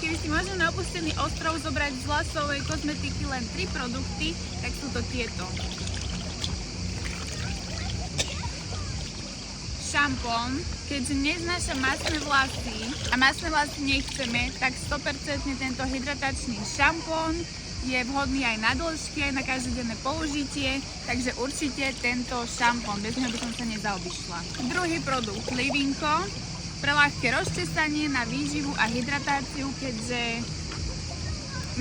keby si možno na opustený ostrov zobrať z vlasovej kozmetiky len 3 produkty, tak sú to tieto. Šampón, keďže neznáša masné vlasy a masné vlasy nechceme, tak 100% tento hydratačný šampón je vhodný aj na dĺžky, aj na každodenné použitie, takže určite tento šampón, bez neho by som sa nezaobišla. Druhý produkt, Livinko, pre ľahké rozčesanie, na výživu a hydratáciu, keďže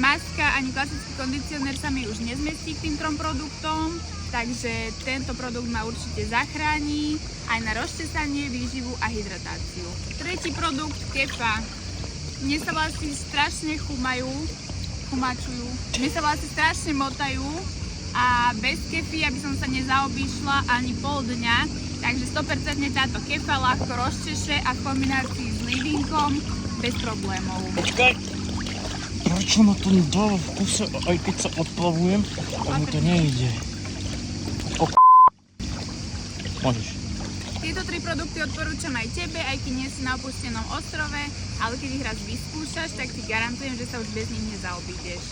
maska ani klasický kondicionér sa mi už nezmestí k tým 3 produktom, takže tento produkt ma určite zachráni aj na rozčesanie, výživu a hydratáciu. Tretí produkt, Kefa. Mne sa vlasy strašne chumačujú. Mne sa vlasy strašne motajú a bez Kefy aby som sa nezaobišla ani pol dňa, takže 100% táto Kefa ľahko rozčeše a v kombinácii s Livinkom bez problémov. Počkaj, prečo ma to nedáva v kuse, aj keď sa odplavujem, tak mi to nejde. Môžeš. Tieto 3 produkty odporúčam aj tebe, aj keď nie si na opustenom ostrove, ale keď ich raz vyskúšaš, tak ti garantujem, že sa už bez nich nezaobídeš.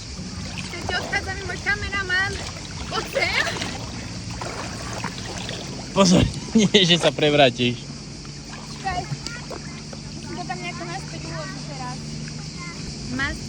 Ešte odchádza mi môj kameraman. Poď sem. Pozor, nie, že sa prevrátiš. Počkaj. Musím to tam nejako naspäť uložiť teraz. Must